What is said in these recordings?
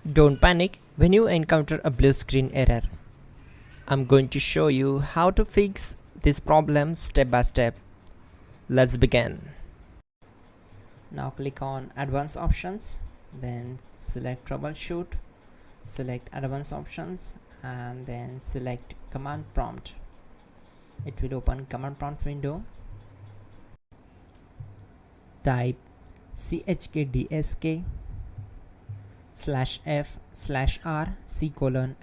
Don't panic when you encounter a blue screen error. I'm going to show you how to fix this problem step by step. Let's begin. Now click on Advanced Options, then select Troubleshoot, select Advanced Options, and then select Command Prompt. It will open Command Prompt window. Type chkdsk/f/r:"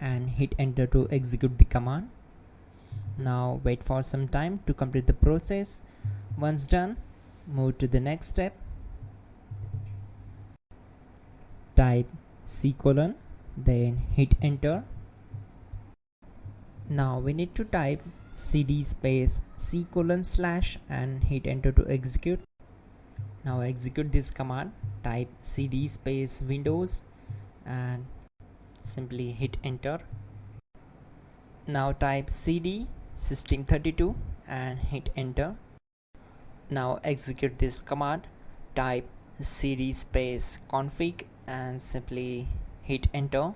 and hit enter to execute the command. Now wait for some time to complete the process. Once done, move to the next step. Type c:, then hit enter. Now we need to type cd space c:/ and hit enter to execute. Now execute this command. Type cd space Windows and simply hit enter. Now type cd system32 and hit enter. Now execute this command. Type cd space config and simply hit enter.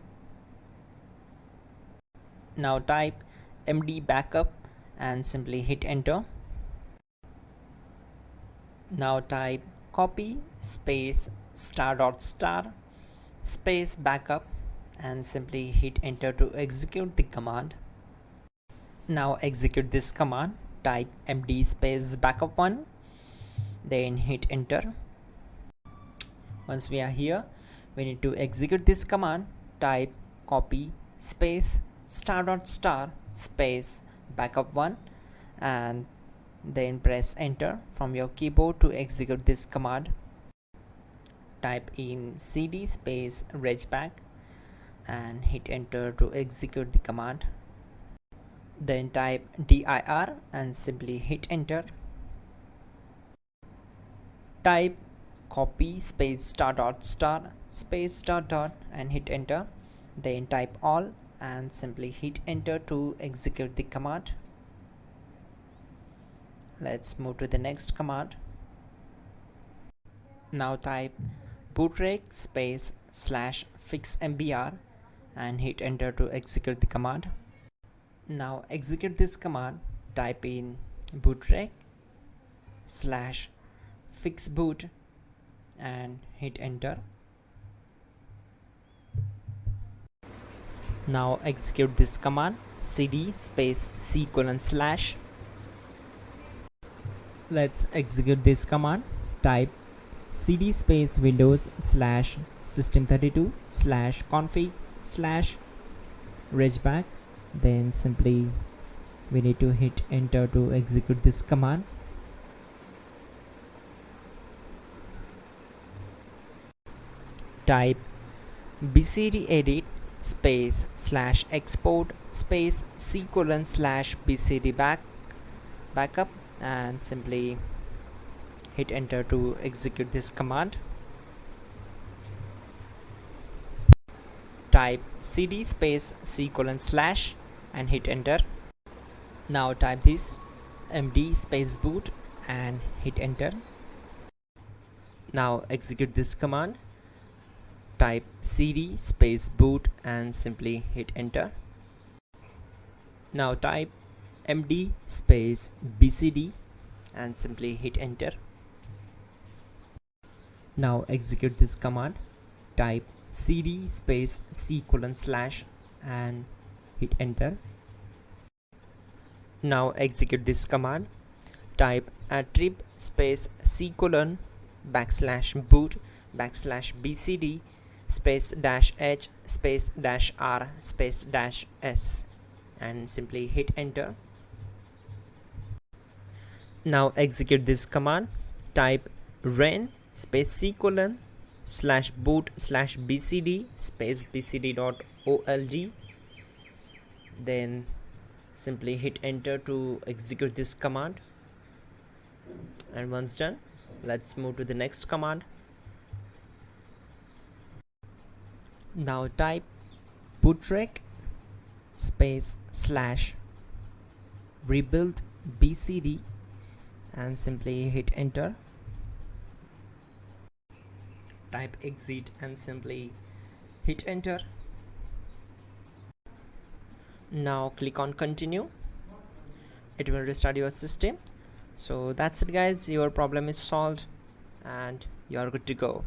Now type md backup and simply hit enter. Now type copy space *** space backup and simply hit enter to execute the command. Now execute this command. Type md space backup1, then hit enter. Once we are here, we need to execute this command. Type copy space *** space backup1 and then press enter from your keyboard to execute this command. Type in cd space regback and hit enter to execute the command. Then type dir and simply hit enter. Type copy space *** space .. and hit enter. Then type all and simply hit enter to execute the command. Let's move to the next command. Now type bootrec space /fixmbr and hit enter to execute the command. Now execute this command. Type in bootrec /fixboot and hit enter. Now execute this command. cd space c:/. Let's execute this command. Type cd space Windows /system32 /config /regback. Then simply we need to hit enter to execute this command. Type bcd edit space /export space c:/ bcd backup and simply hit enter to execute this command. Type cd space c:/ and hit enter. Now type this md space boot and hit enter. Now execute this command. Type cd space boot and simply hit enter. Now type md space bcd and simply hit enter. Now execute this command. Type cd space c:/ and hit enter. Now execute this command. Type attrib space c:/ \boot \bcd space -h space -r space -s and simply hit enter. Now execute this command. Type ren space c:/ /boot /bcd space bcd.olg. Then simply hit enter to execute this command. And once done, let's move to the next command. Now type bootrec space /rebuild bcd and simply hit enter. Type exit and simply hit enter. Now click on continue. It will restart your system. So that's it guys, your problem is solved and you are good to go.